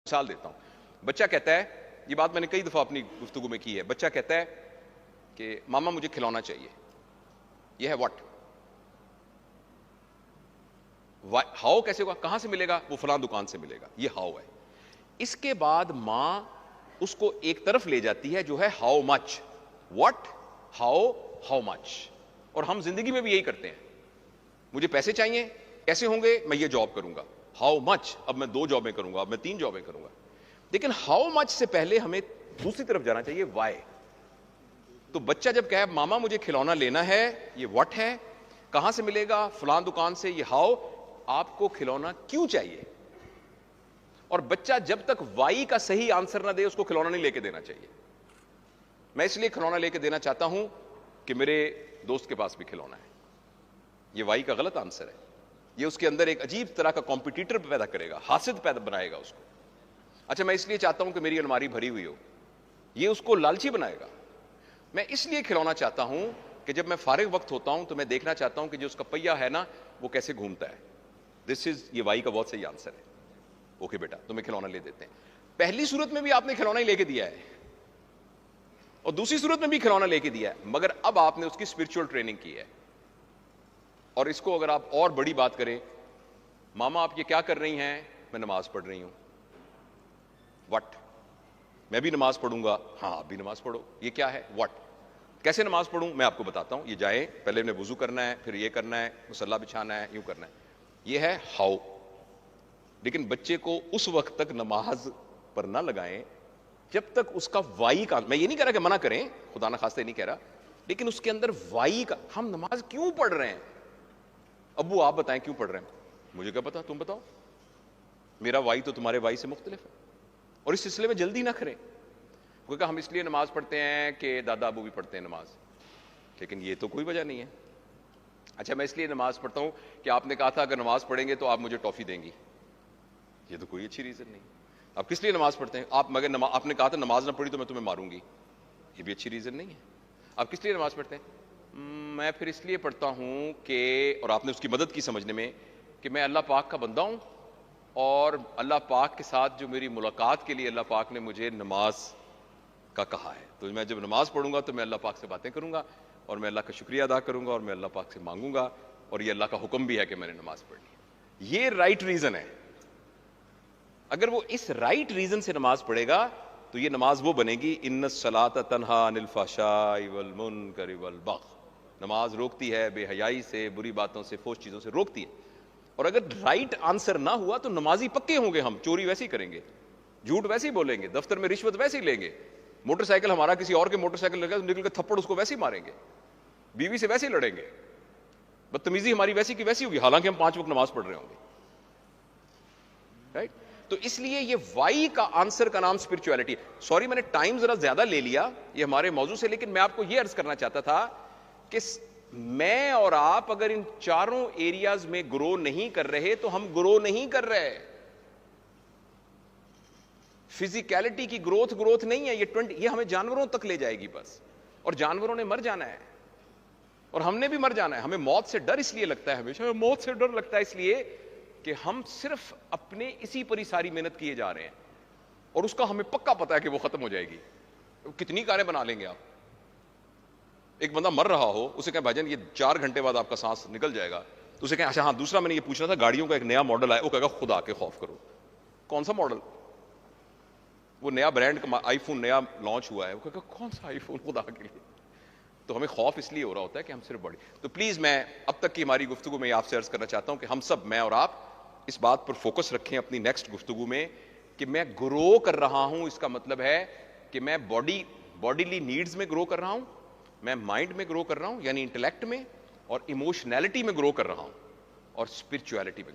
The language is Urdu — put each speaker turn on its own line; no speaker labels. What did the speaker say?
مثال دیتا ہوں. بچہ کہتا ہے, یہ بات میں نے کئی دفعہ اپنی گفتگو میں کی ہے, بچہ کہتا ہے کہ ماما مجھے کھلونا چاہیے. یہ ہے واٹ. ہاؤ کیسے ہوگا, کہاں سے ملے گا, وہ فلاں دکان سے ملے گا, یہ ہاؤ ہے. اس کے بعد ماں اس کو ایک طرف لے جاتی ہے جو ہے how much. What, how, how much. اور ہم زندگی میں بھی یہی کرتے ہیں. مجھے پیسے چاہیے, کیسے ہوں گے, میں یہ جاب کروں گا. ہاؤ مچ, اب میں 2 جابیں کروں گا, اب میں 3 جابیں کروں گا. لیکن ہاؤ مچ سے پہلے ہمیں دوسری طرف جانا چاہیے, وائی. تو بچہ جب کہے ماما مجھے کھلونا لینا ہے, یہ واٹ ہے, کہاں سے ملے گا, فلاں دکان سے, یہ ہاؤ. آپ کو کھلونا کیوں چاہیے؟ اور بچہ جب تک وائی کا صحیح آنسر نہ دے اس کو کھلونا نہیں لے کے دینا چاہیے. میں اس لیے کھلونا لے کے دینا چاہتا ہوں کہ میرے دوست کے پاس بھی کھلونا ہے. یہ وائی کا غلط آنسر ہے. یہ اس کے اندر ایک عجیب طرح کا کمپٹیٹر پیدا کرے گا, حاسد پیدا بنائے گا اس کو. اچھا میں اس لیے چاہتا ہوں کہ میری الماری بھری ہوئی ہو, یہ اس کو لالچی بنائے گا. میں اس لیے کھلونا چاہتا ہوں کہ جب میں فارغ وقت ہوتا ہوں تو میں دیکھنا چاہتا ہوں کہ جو اس کا پہیا ہے نا وہ کیسے گھومتا ہے. دس از, یہ وائی کا بہت صحیح آنسر ہے. اوکے بیٹا تمہیں کھلونا لے دیتے ہیں. پہلی صورت میں بھی آپ نے کھلونا ہی لے کے دیا ہے, اور دوسری صورت میں بھی کھلونا لے کے دیا ہے, مگر اب آپ نے اس کی اسپرچل ٹریننگ کی ہے. اور اس کو اگر آپ اور بڑی بات کریں, ماما آپ یہ کیا کر رہی ہیں, میں نماز پڑھ رہی ہوں. وٹ, میں بھی نماز پڑھوں گا, ہاں آپ بھی نماز پڑھو, یہ کیا ہے, وٹ. کیسے نماز پڑھوں, میں آپ کو بتاتا ہوں. یہ جائیں, پہلے انہیں وضو کرنا ہے, پھر یہ کرنا ہے, مصلی بچھانا ہے, یوں کرنا ہے. یہ ہے ہاؤ. لیکن بچے کو اس وقت تک نماز پر نہ لگائیں جب تک اس کا وائی کا, میں یہ نہیں کہہ رہا کہ منع کریں, خدا نہ خواستہ نہیں کہہ رہا, لیکن اس کے اندر وائی کا, ہم نماز کیوں پڑھ رہے ہیں, ابو آپ بتائیں کیوں پڑھ رہے ہیں, مجھے کیا پتا, تم بتاؤ, میرا وائی تو تمہارے وائی سے مختلف ہے. اور اس سلسلے میں جلدی نہ کریں, کیونکہ ہم اس لیے نماز پڑھتے ہیں کہ دادا ابو بھی پڑھتے ہیں نماز, لیکن یہ تو کوئی وجہ نہیں ہے. اچھا میں اس لیے نماز پڑھتا ہوں کہ آپ نے کہا تھا اگر نماز پڑھیں گے تو آپ مجھے ٹافی دیں گی, یہ تو کوئی اچھی ریزن نہیں. آپ کس لیے نماز پڑھتے ہیں, آپ مگر آپ نے کہا تھا نماز نہ پڑھی تو میں تمہیں ماروں گی, یہ بھی اچھی ریزن نہیں ہے. آپ کس لیے نماز پڑھتے ہیں, میں پھر اس لیے پڑھتا ہوں کہ, اور آپ نے اس کی مدد کی سمجھنے میں, کہ میں اللہ پاک کا بندہ ہوں, اور اللہ پاک کے ساتھ جو میری ملاقات کے لیے اللہ پاک نے مجھے نماز کا کہا ہے, تو میں جب نماز پڑھوں گا تو میں اللہ پاک سے باتیں کروں گا, اور میں اللہ کا شکریہ ادا کروں گا, اور میں اللہ پاک سے مانگوں گا, اور یہ اللہ کا حکم بھی ہے کہ میں نے نماز پڑھنی ہے. یہ رائٹ ریزن ہے. اگر وہ اس رائٹ ریزن سے نماز پڑھے گا تو یہ نماز وہ بنے گی, ان الصلاۃ تنہی عن الفحشاء والمنکر والبغی, نماز روکتی ہے بے حیائی سے, بری باتوں سے, فحش چیزوں سے روکتی ہے. اور اگر رائٹ آنسر نہ ہوا تو نمازی پکے ہوں گے, ہم چوری ویسے ہی کریں گے, جھوٹ ویسے ہی بولیں گے, دفتر میں رشوت ویسے ہی لیں گے, موٹر سائیکل ہمارا کسی اور کے موٹر سائیکل لگا تو نکل کے تھپڑ اس کو ویسے ہی ماریں گے, بیوی سے ویسے ہی لڑیں گے, بدتمیزی ہماری ویسی کی ویسی ہوگی, حالانکہ ہم 5 وقت نماز پڑھ رہے ہوں گے. رائٹ. تو اس لیے یہ وائی کا آنسر کا نام اسپرچولیٹی. سوری میں نے ٹائم ذرا زیادہ لے لیا یہ ہمارے موضوع سے, لیکن میں آپ کو یہ عرض کرنا چاہتا تھا کہ میں اور آپ اگر ان چاروں ایریاز میں گرو نہیں کر رہے تو ہم گرو نہیں کر رہے. فزیکلٹی کی گروتھ نہیں ہے, یہ ہمیں جانوروں تک لے جائے گی بس, اور جانوروں نے مر جانا ہے, اور ہم نے بھی مر جانا ہے. ہمیں موت سے ڈر اس لیے لگتا ہے, ہمیشہ موت سے ڈر لگتا ہے اس لیے کہ ہم صرف اپنے اسی پر ہی ساری محنت کیے جا رہے ہیں, اور اس کا ہمیں پکا پتا ہے کہ وہ ختم ہو جائے گی. کتنی کاریں بنا لیں گے آپ. ایک بندہ مر رہا ہو, اسے کہیں بھائی جان یہ 4 گھنٹے بعد آپ کا سانس نکل جائے گا, تو اسے کہیں اچھا ہاں دوسرا میں نے یہ پوچھنا تھا, گاڑیوں کا ایک نیا ماڈل آیا, وہ کہے گا خدا کے خوف کرو. کون سا ماڈل, وہ نیا برانڈ کا آئی فون نیا لانچ ہوا ہے, وہ کہے گا کون سا آئی فون خدا کے لیے. تو ہمیں خوف اس لیے ہو رہا ہوتا ہے کہ ہم صرف بڑے. تو پلیز میں اب تک کی ہماری گفتگو میں آپ سے عرض کرنا چاہتا ہوں کہ ہم سب, میں اور آپ, اس بات پر فوکس رکھیں اپنی نیکسٹ گفتگو میں کہ میں گرو کر رہا ہوں. اس کا مطلب ہے کہ میں باڈیلی نیڈز میں گرو کر رہا ہوں, میں مائنڈ میں گرو کر رہا ہوں یعنی انٹلیکٹ میں, اور ایموشنالٹی میں گرو کر رہا ہوں, اور اسپرچولیٹی میں